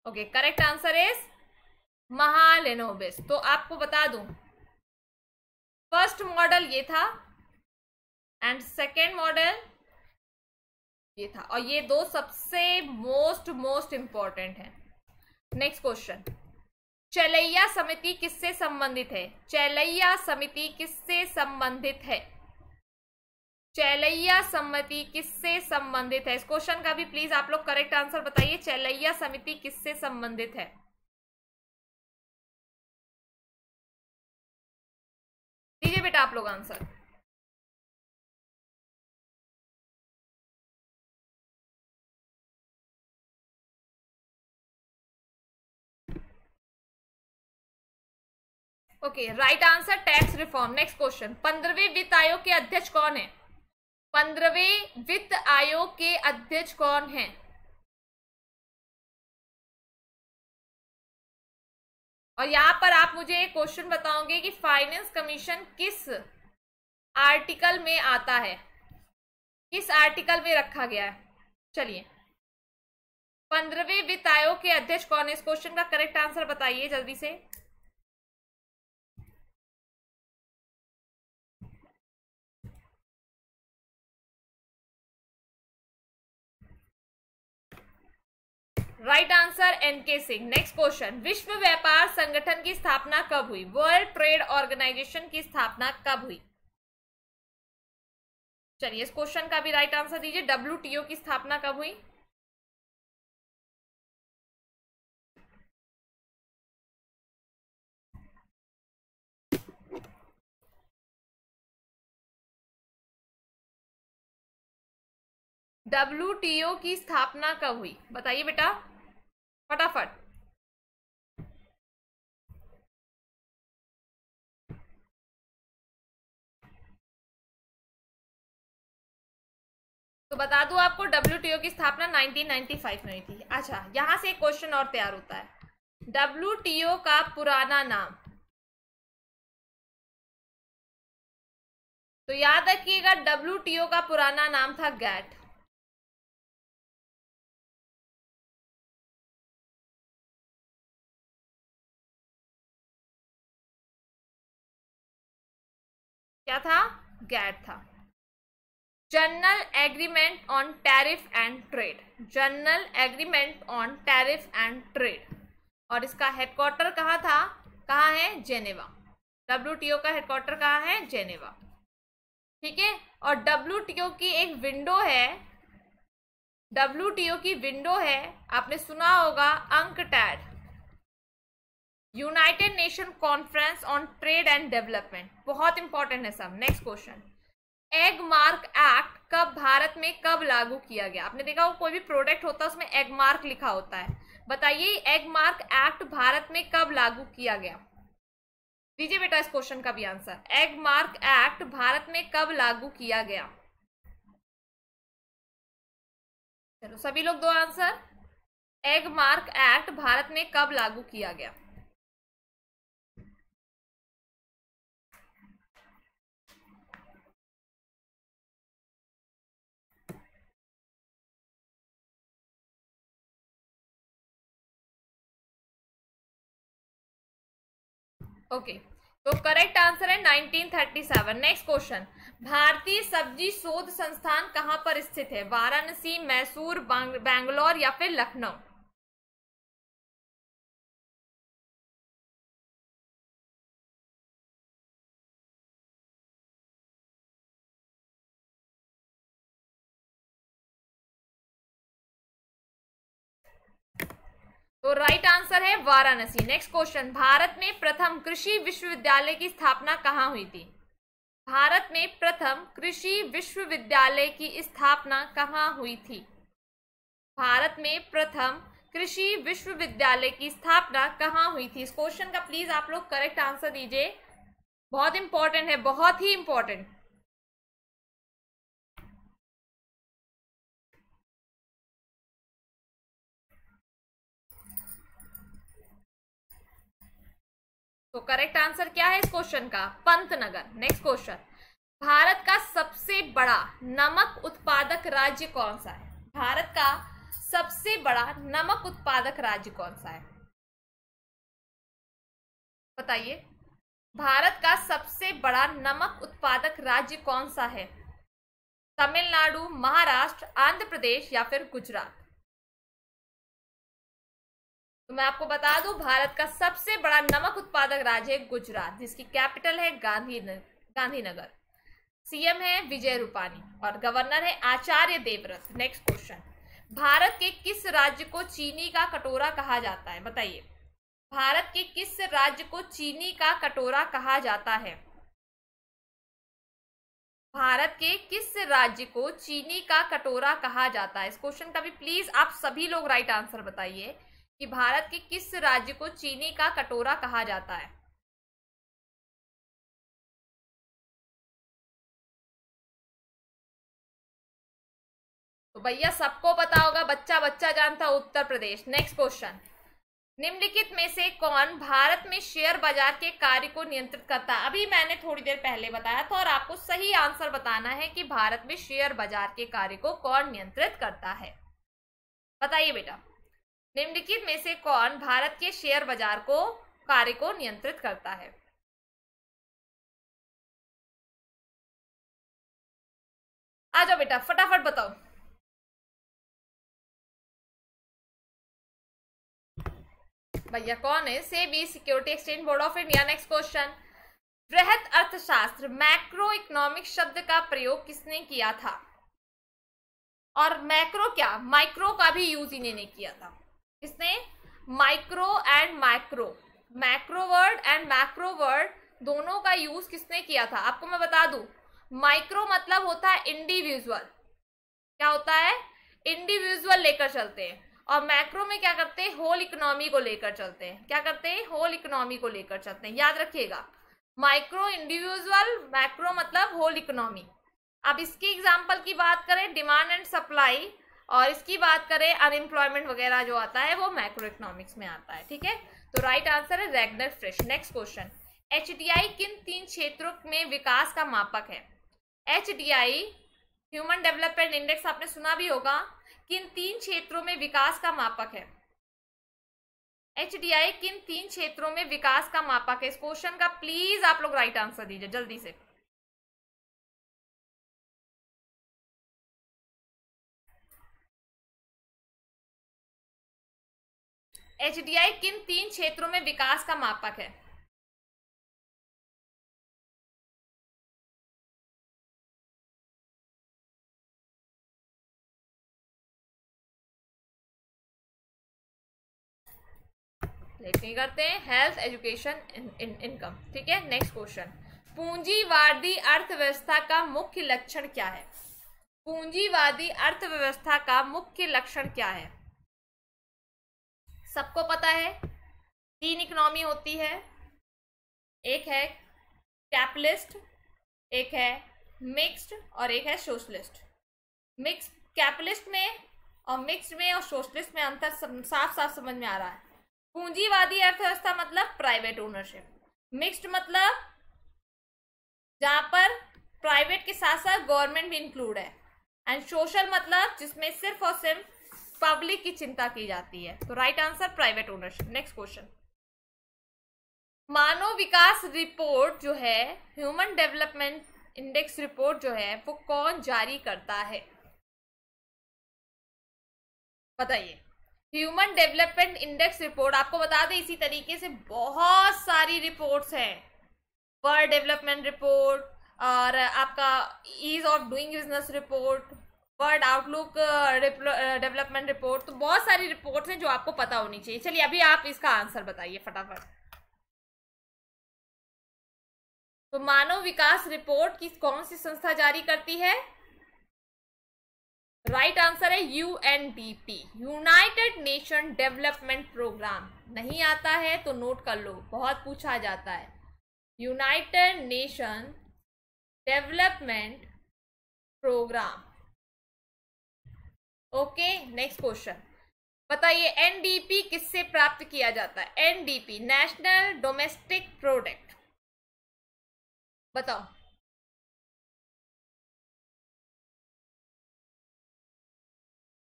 Okay, correct answer is Mahalanobis. तो आपको बता दूं फर्स्ट मॉडल ये था एंड सेकेंड मॉडल ये था, और ये दो सबसे मोस्ट इंपॉर्टेंट है। नेक्स्ट क्वेश्चन, चलैया समिति किससे संबंधित है? चलैया समिति किससे संबंधित है? चलैया समिति किससे संबंधित है? इस क्वेश्चन का भी प्लीज आप लोग करेक्ट आंसर बताइए। चलैया समिति किससे संबंधित है? दीजिए बेटा आप लोग answer. Okay, right answer tax reform. Next question, 15वें वित्त आयोग के अध्यक्ष कौन है? 15वें वित्त आयोग के अध्यक्ष कौन है? और यहां पर आप मुझे एक क्वेश्चन बताओगे कि फाइनेंस कमीशन किस आर्टिकल में आता है, किस आर्टिकल में रखा गया है? चलिए 15वें वित्त आयोग के अध्यक्ष कौन है? इस क्वेश्चन का करेक्ट आंसर बताइए जल्दी से। Right answer N K Singh. Next question, विश्व व्यापार संगठन की स्थापना कब हुई? वर्ल्ड ट्रेड ऑर्गेनाइजेशन की स्थापना कब हुई? चलिए इस क्वेश्चन का भी राइट आंसर दीजिए। डब्ल्यूटीओ की स्थापना कब हुई? डब्ल्यूटीओ की स्थापना कब हुई? बताइए बेटा फटाफट। तो बता दूं आपको, डब्ल्यूटीओ की स्थापना 1995 में हुई थी। अच्छा, यहां से एक क्वेश्चन और तैयार होता है, डब्ल्यूटीओ का पुराना नाम। तो याद रखिएगा, डब्ल्यूटीओ का पुराना नाम था गैट। क्या था? गैट था। General agreement on tariff and trade, general agreement on tariff and trade. और इसका हेडक्वार्टर कहाँ था? कहाँ है? जेनेवा। डब्ल्यूटीओ का हेडक्वार्टर कहाँ है? जेनेवा। ठीक है। और डब्ल्यूटीओ की एक विंडो है, डब्ल्यूटीओ की विंडो है, आपने सुना होगा, UNCTAD, United Nation conference on trade and development. बहुत इंपॉर्टेंट है सब। Next question, Agmark act कब भारत में कब लागू किया गया? आपने देखा हो कोई भी प्रोडक्ट होता है उसमें एग मार्क लिखा होता है। बताइए एग मार्क एक्ट भारत में कब लागू किया गया? दीजिए बेटा इस क्वेश्चन का भी answer. Egg mark act Bharat में कब लागू किया गया? चलो सभी लोग दो answer. Egg mark act Bharat में कब लागू किया गया? ओके, तो करेक्ट आंसर है 1937। नेक्स्ट क्वेश्चन, भारतीय सब्जी शोध संस्थान कहां पर स्थित है? वाराणसी, मैसूर, बैंगलोर या फिर लखनऊ? तो राइट आंसर है वाराणसी। नेक्स्ट क्वेश्चन, भारत में प्रथम कृषि विश्वविद्यालय की स्थापना कहां हुई थी? भारत में प्रथम कृषि विश्वविद्यालय की स्थापना कहां हुई थी? भारत में प्रथम कृषि विश्वविद्यालय की स्थापना कहां हुई थी? इस क्वेश्चन का प्लीज आप लोग करेक्ट आंसर दीजिए, बहुत इंपॉर्टेंट है, बहुत ही इंपॉर्टेंट। तो करेक्ट आंसर क्या है इस क्वेश्चन का? पंतनगर। नेक्स्ट क्वेश्चन, भारत का सबसे बड़ा नमक उत्पादक राज्य कौन सा है? भारत का सबसे बड़ा नमक उत्पादक राज्य कौन सा है? बताइए, भारत का सबसे बड़ा नमक उत्पादक राज्य कौन सा है? तमिलनाडु, महाराष्ट्र, आंध्र प्रदेश या फिर गुजरात? तो मैं आपको बता दूं, भारत का सबसे बड़ा नमक उत्पादक राज्य है गुजरात, जिसकी कैपिटल है गांधीनगर। सीएम है विजय रूपानी और गवर्नर है आचार्य देवव्रत। नेक्स्ट क्वेश्चन, भारत के किस राज्य को चीनी का कटोरा कहा जाता है? बताइए, भारत के किस राज्य को चीनी का कटोरा कहा जाता है? भारत के किस राज्य को चीनी का कटोरा कहा जाता है? इस क्वेश्चन का भी प्लीज आप सभी लोग राइट आंसर बताइए कि भारत के किस राज्य को चीनी का कटोरा कहा जाता है? तो भैया सबको पता होगा, बच्चा बच्चा जानता, उत्तर प्रदेश। नेक्स्ट क्वेश्चन, निम्नलिखित में से कौन भारत में शेयर बाजार के कार्य को नियंत्रित करता है? अभी मैंने थोड़ी देर पहले बताया था और आपको सही आंसर बताना है कि भारत में शेयर बाजार के कार्य को कौन नियंत्रित करता है। बताइए बेटा। निम्नलिखित में से कौन भारत के शेयर बाजार को कार्य को नियंत्रित करता है? आ जाओ बेटा, फटाफट बताओ। भैया कौन है? SEBI, security exchange board of India. Next question, वृहत अर्थशास्त्र मैक्रो इकोनॉमिक शब्द का प्रयोग किसने किया था? और मैक्रो क्या, माइक्रो का भी यूज इन्होंने किया था। किसने? Micro and macro, macro word and macro word दोनों का यूज किसने किया था? आपको मैं बता दूं, माइक्रो मतलब होता है इंडिविजुअल। क्या होता है? इंडिविजुअल लेकर चलते हैं। और मैक्रो में क्या करते हैं? होल इकोनॉमी को लेकर चलते हैं। क्या करते हैं? होल इकोनॉमी को लेकर चलते हैं। याद रखिएगा, माइक्रो इंडिविजुअल, मैक्रो मतलब होल इकोनॉमी। अब इसकी एग्जांपल की बात करें, डिमांड एंड सप्लाई, और इसकी बात करें अनएम्प्लॉयमेंट वगैरह जो आता है वो मैक्रो इकोनॉमिक्स में आता है। ठीक है, तो राइट आंसर है रैगनर फ्रिश। नेक्स्ट क्वेश्चन, एचडीआई किन 3 क्षेत्रों में विकास का मापक है? एचडीआई, ह्यूमन डेवलपमेंट इंडेक्स, आपने सुना भी होगा। किन 3 क्षेत्रों में विकास का मापक है? एचडीआई किन 3 क्षेत्रों में विकास का मापक है? इस क्वेश्चन का प्लीज आप लोग राइट आंसर दीजिए जल्दी से। एचडीआई किन 3 क्षेत्रों में विकास का मापक है? नहीं करते हैं, हेल्थ, एजुकेशन, इनकम। ठीक है, नेक्स्ट क्वेश्चन, पूंजीवादी अर्थव्यवस्था का मुख्य लक्षण क्या है? पूंजीवादी अर्थव्यवस्था का मुख्य लक्षण क्या है? सबको पता है 3 इकोनॉमी होती है, एक है कैपिटलिस्ट, एक है मिक्स्ड और एक है सोशलिस्ट। मिक्स कैपिटलिस्ट में और मिक्स्ड में और सोशलिस्ट में अंतर साफ साफ समझ में आ रहा है। पूंजीवादी अर्थव्यवस्था मतलब प्राइवेट ओनरशिप, मिक्स्ड मतलब जहां पर प्राइवेट के साथ साथ गवर्नमेंट भी इंक्लूड है, एंड सोशल मतलब जिसमें सिर्फ और सिर्फ पब्लिक की चिंता की जाती है। तो right answer private ownership. Next question, मानव विकास रिपोर्ट जो है, ह्यूमन डेवलपमेंट इंडेक्स रिपोर्ट जो है, वो कौन जारी करता है? बताइए। ह्यूमन डेवलपमेंट इंडेक्स रिपोर्ट, आपको बता दें इसी तरीके से बहुत सारी रिपोर्ट्स हैं। वर्ल्ड डेवलपमेंट रिपोर्ट, और आपका ease of doing business report, world outlook development report, तो बहुत सारी रिपोर्ट्स हैं जो आपको पता होनी चाहिए। चलिए अभी आप इसका आंसर बताइए फटाफट। तो मानव विकास रिपोर्ट की कौन सी संस्था जारी करती है? राइट आंसर है UNDP, United Nation Development Programme. नहीं आता है तो नोट कर लो, बहुत पूछा जाता है। United Nation Development Programme. Okay, next question, बताइए एनडीपी किससे प्राप्त किया जाता है? एनडीपी, नेशनल डोमेस्टिक प्रोडक्ट, बताओ।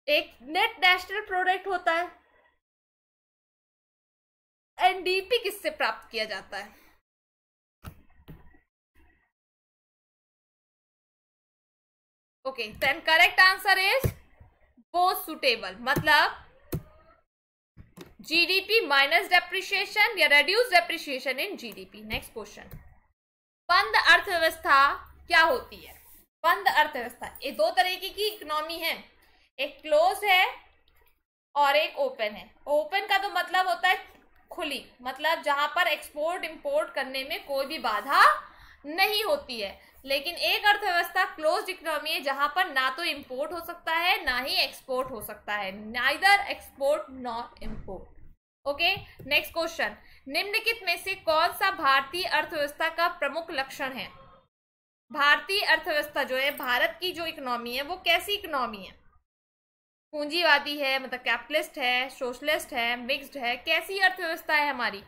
एक नेट नेशनल प्रोडक्ट होता है। एनडीपी किससे प्राप्त किया जाता है? Okay, then correct answer is both suitable, मतलब जीडीपी माइनस डेप्रिसिएशन या reduce depreciation in GDP. Next question, बंद अर्थव्यवस्था क्या होती है? बंद अर्थव्यवस्था, ये 2 तरीके की इकोनॉमी है, एक क्लोज है और एक ओपन है। ओपन का तो मतलब होता है खुली, मतलब जहां पर एक्सपोर्ट इंपोर्ट करने में कोई भी बाधा नहीं होती है। लेकिन एक अर्थव्यवस्था क्लोज्ड इकोनॉमी है जहां पर ना तो इंपोर्ट हो सकता है ना ही एक्सपोर्ट हो सकता है, neither export not import. Okay, next question, निम्नलिखित में से कौन सा भारतीय अर्थव्यवस्था का प्रमुख लक्षण है? भारतीय अर्थव्यवस्था जो है, भारत की जो इकोनॉमी है वो कैसी इकोनॉमी है? पूंजीवादी है, मतलब कैपिटलिस्ट है, सोशलिस्ट है, मिक्स्ड है, कैसी अर्थव्यवस्था है हमारी?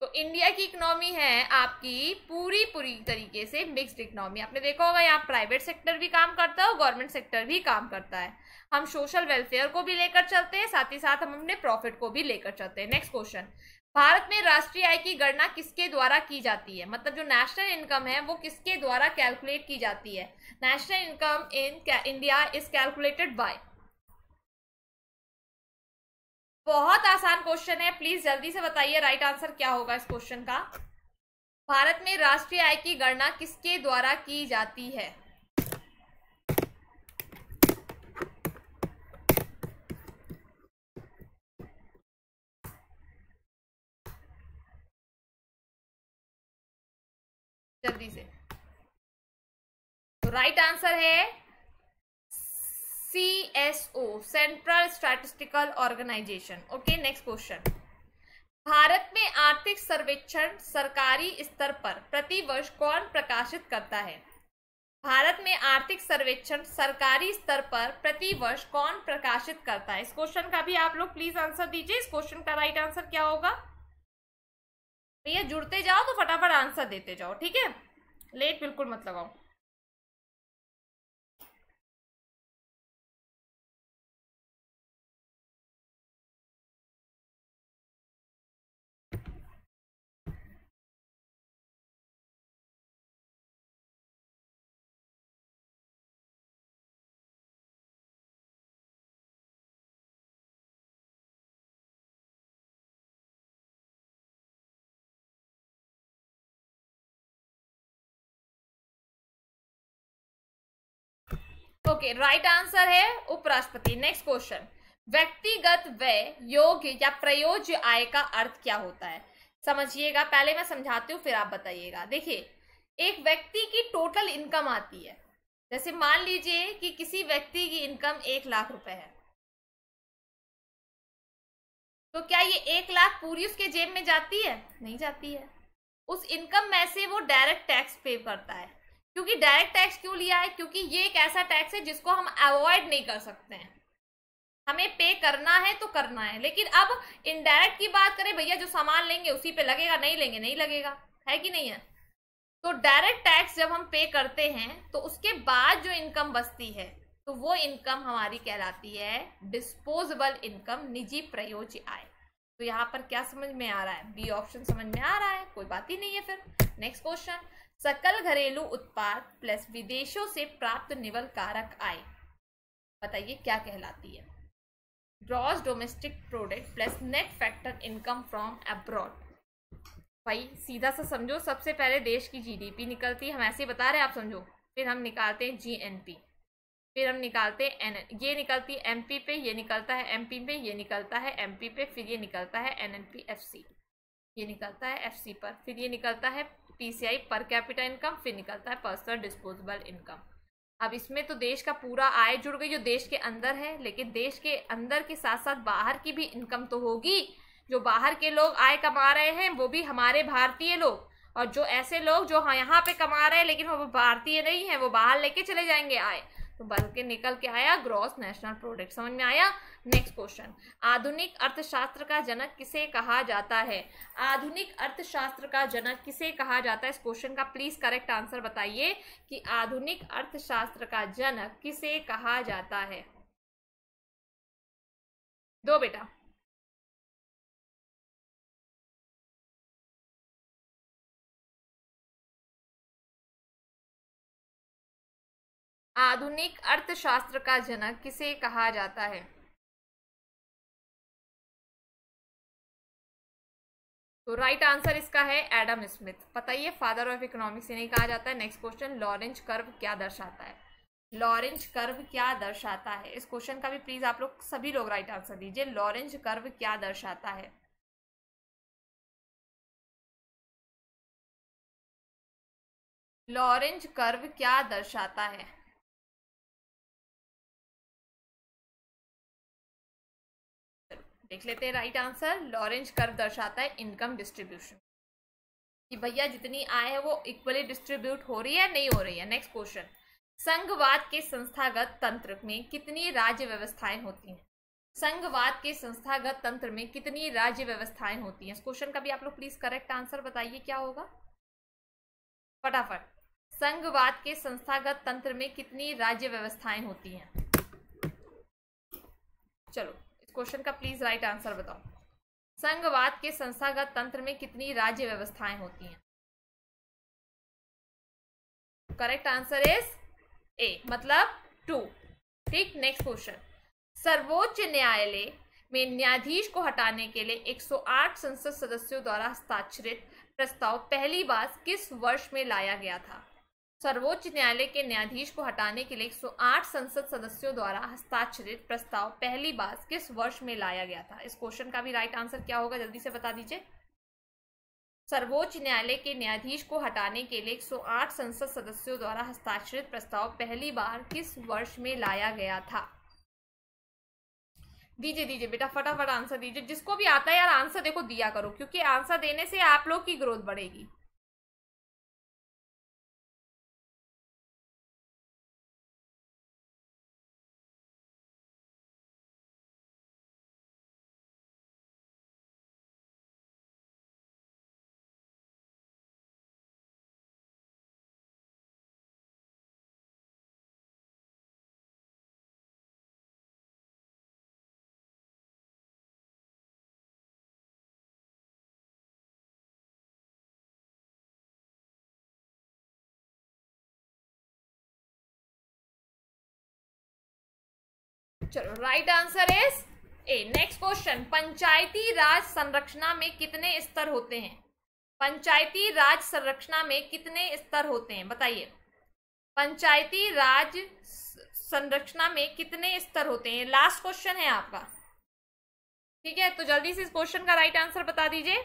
तो इंडिया की इकोनॉमी है आपकी पूरी पूरी तरीके से मिक्स्ड इकोनॉमी। आपने देखा होगा यहाँ प्राइवेट सेक्टर भी काम करता है और गवर्नमेंट सेक्टर भी काम करता है। हम सोशल वेलफेयर को भी लेकर चलते हैं, साथ ही साथ हम अपने प्रॉफिट को भी लेकर चलते हैं। नेक्स्ट क्वेश्चन, भारत में राष्ट्रीय आय की गणना किसके द्वारा की जाती है? मतलब जो नेशनल इनकम है वो किसके द्वारा कैलकुलेट की जाती है? National income in India is calculated by. बहुत आसान क्वेश्चन है, प्लीज जल्दी से बताइए राइट आंसर क्या होगा इस क्वेश्चन का। भारत में राष्ट्रीय आय की गणना किसके द्वारा की जाती है? जल्दी से। तो राइट आंसर है CSO, Central Statistical Organisation. Okay, next question, Bharat में आर्थिक सर्वेक्षण सरकारी स्तर पर प्रतिवर्ष कौन प्रकाशित करता है? भारत में आर्थिक सर्वेक्षण सरकारी स्तर पर प्रतिवर्ष कौन प्रकाशित करता है? इस क्वेश्चन का भी आप लोग प्लीज आंसर दीजिए। इस क्वेश्चन का राइट आंसर क्या होगा? भैया जुड़ते जाओ तो फटाफट आंसर देते जाओ, ठीक है, लेट बिल्कुल मत लगाओ। ओके, राइट आंसर है उपराष्ट्रपति। नेक्स्ट क्वेश्चन, व्यक्तिगत व्यय योग्य या प्रयोज्य आय का अर्थ क्या होता है? समझिएगा, पहले मैं समझाती हूँ फिर आप बताइएगा। देखिए, एक व्यक्ति की टोटल इनकम आती है, जैसे मान लीजिए कि किसी व्यक्ति की इनकम 1 लाख रुपए है, तो क्या ये 1 लाख पूरी उसके जेब में जाती है? नहीं जाती है। उस इनकम में से वो डायरेक्ट टैक्स पे करता है। क्योंकि डायरेक्ट टैक्स क्यों लिया है? क्योंकि ये एक ऐसा टैक्स है जिसको हम अवॉइड नहीं कर सकते हैं, हमें पे करना है तो करना है। लेकिन अब इनडायरेक्ट की बात करें, भैया जो सामान लेंगे उसी पे लगेगा, नहीं लेंगे नहीं लगेगा, है कि नहीं है? तो डायरेक्ट टैक्स जब हम पे करते हैं तो उसके बाद जो इनकम बचती है तो वो इनकम हमारी कहलाती है डिस्पोजेबल इनकम, निजी प्रयोज्य आय। तो यहाँ पर क्या समझ में आ रहा है? बी ऑप्शन समझ में आ रहा है, कोई बात ही नहीं है फिर। नेक्स्ट क्वेश्चन, सकल घरेलू उत्पाद प्लस विदेशों से प्राप्त निवल कारक आय, बताइए क्या कहलाती है? Gross domestic product plus net factor income from abroad. भाई सीधा सा समझो, सबसे पहले देश की जीडीपी निकलती है, हम ऐसे ही बता रहे हैं, आप समझो। फिर हम निकालते हैं जीएनपी, फिर हम निकालते हैं ये निकलती है एमपी पे, ये निकलता है एमपी पे, ये निकलता है एमपी पे, फिर ये निकलता है एनएनपीएफसी, ये निकलता है एफसी पर, फिर ये निकलता है पीसीआई पर कैपिटा इनकम, फिर निकलता है पर्सनल डिस्पोजेबल इनकम। अब इसमें तो देश का पूरा आय जुड़ गई जो देश के अंदर है, लेकिन देश के अंदर के साथ साथ बाहर की भी इनकम तो होगी। जो बाहर के लोग आय कमा रहे हैं वो भी हमारे भारतीय लोग, और जो ऐसे लोग जो यहाँ पे कमा रहे हैं लेकिन वो भारतीय नहीं है, वो बाहर लेके चले जाएंगे आय, तो बल्कि निकल के आया ग्रॉस नेशनल प्रोडक्ट। समझ में आया? नेक्स्ट क्वेश्चन, आधुनिक अर्थशास्त्र का जनक किसे कहा जाता है? आधुनिक अर्थशास्त्र का जनक किसे कहा जाता है? इस क्वेश्चन का प्लीज करेक्ट आंसर बताइए कि आधुनिक अर्थशास्त्र का जनक किसे कहा जाता है? दो बेटा। आधुनिक अर्थशास्त्र का जनक किसे कहा जाता है? तो राइट आंसर इसका है एडम स्मिथ। बताइए, फादर ऑफ इकोनॉमिक्स नहीं कहा जाता है। नेक्स्ट क्वेश्चन, लॉरेंज कर्व क्या दर्शाता है? लॉरेंज कर्व क्या दर्शाता है? इस क्वेश्चन का भी प्लीज आप लोग सभी लोग राइट आंसर दीजिए। लॉरेंज कर्व क्या दर्शाता है? लॉरेंज कर्व क्या दर्शाता है? देख लेते हैं राइट आंसर। लॉरेंज कर्व दर्शाता है इनकम डिस्ट्रीब्यूशन, कि भैया जितनी आय है वो इक्वली डिस्ट्रीब्यूट हो रही है नहीं हो रही है। नेक्स्ट क्वेश्चन, संघवाद के संस्थागत तंत्र में कितनी राज्य व्यवस्थाएं होती हैं? संघवाद के संस्थागत तंत्र में कितनी राज्य व्यवस्थाएं होती हैं? इस क्वेश्चन का भी आप लोग प्लीज करेक्ट आंसर बताइए क्या होगा फटाफट। संघवाद के संस्थागत तंत्र में कितनी राज्य व्यवस्थाएं होती हैं? चलो इस क्वेश्चन का प्लीज राइट आंसर बताओ। संघवाद के संस्थागत तंत्र में कितनी राज्य व्यवस्थाएं होती हैं? करेक्ट आंसर इज ए, मतलब 2। ठीक, नेक्स्ट क्वेश्चन। सर्वोच्च न्यायालय में न्यायाधीश को हटाने के लिए 108 संसद सदस्यों द्वारा हस्ताक्षरित प्रस्ताव पहली बार किस वर्ष में लाया गया था? सर्वोच्च न्यायालय के न्यायाधीश को हटाने के लिए 108 संसद सदस्यों द्वारा हस्ताक्षरित प्रस्ताव पहली बार किस वर्ष में लाया गया था? इस क्वेश्चन का भी राइट आंसर क्या होगा, जल्दी से बता दीजिए। सर्वोच्च न्यायालय के न्यायाधीश को हटाने के लिए 108 संसद सदस्यों द्वारा हस्ताक्षरित प्रस्ताव पहली बार किस वर्ष में लाया गया था? दीजिए बेटा फटाफट आंसर दीजिए। जिसको भी आता है यार आंसर देखो दिया करो, क्योंकि आंसर देने से आप लोग की ग्रोथ बढ़ेगी। चलो right answer is A. Next question. Panchayati Raj संरचना में कितने स्तर होते हैं? पंचायती राज संरचना में कितने स्तर होते हैं बताइए। पंचायती राज संरचना में कितने स्तर होते हैं? लास्ट क्वेश्चन है आपका, ठीक है? तो जल्दी से इस क्वेश्चन का राइट आंसर बता दीजिए।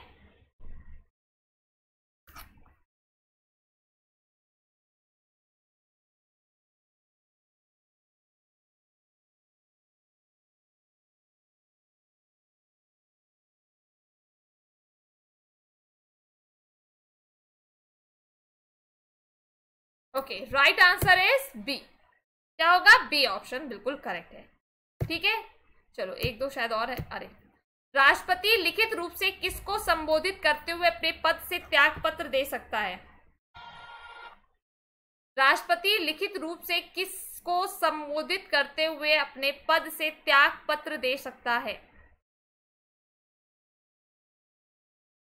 Okay, right answer is B. क्या होगा? बी ऑप्शन बिल्कुल करेक्ट है। ठीक है, चलो एक दो शायद और है। अरे, राष्ट्रपति लिखित रूप से किसको संबोधित करते हुए अपने पद से त्याग पत्र दे सकता है? राष्ट्रपति लिखित रूप से किसको संबोधित करते हुए अपने पद से त्याग पत्र दे सकता है?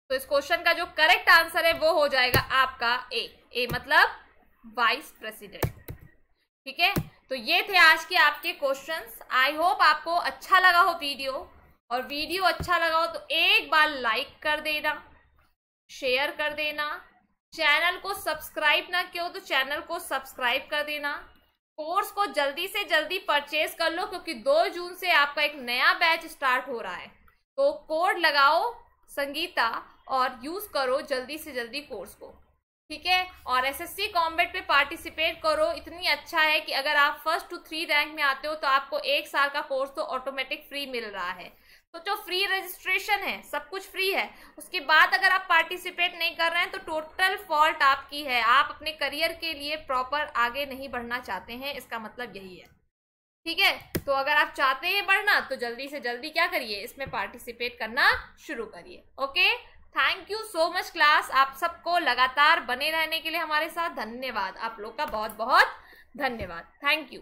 तो इस क्वेश्चन का जो करेक्ट आंसर है वो हो जाएगा आपका ए मतलब वाइस प्रेसिडेंट। ठीक है, तो ये थे आज के आपके क्वेश्चंस। आई होप आपको अच्छा लगा हो वीडियो, और वीडियो अच्छा लगा हो तो एक बार लाइक कर देना, शेयर कर देना। चैनल को सब्सक्राइब ना किया हो तो चैनल को सब्सक्राइब कर देना। कोर्स को जल्दी से जल्दी परचेज कर लो, क्योंकि 2 जून से आपका एक नया बैच स्टार्ट हो रहा है। तो कोड लगाओ संगीता और यूज करो जल्दी से जल्दी कोर्स को। ठीक है, और एसएससी कॉम्बैट पे पार्टिसिपेट करो। इतनी अच्छा है कि अगर आप 1 to 3 रैंक में आते हो तो आपको 1 साल का कोर्स तो ऑटोमेटिक फ्री मिल रहा है। तो जो फ्री रजिस्ट्रेशन है, सब कुछ फ्री है, उसके बाद अगर आप पार्टिसिपेट नहीं कर रहे हैं तो टोटल फॉल्ट आपकी है। आप अपने करियर के लिए प्रॉपर आगे नहीं बढ़ना चाहते हैं, इसका मतलब यही है। ठीक है, तो अगर आप चाहते हैं बढ़ना तो जल्दी से जल्दी क्या करिए, इसमें पार्टिसिपेट करना शुरू करिए। Okay, thank you so much class. आप सबको लगातार बने रहने के लिए हमारे साथ धन्यवाद। आप लोग का बहुत बहुत धन्यवाद। Thank you.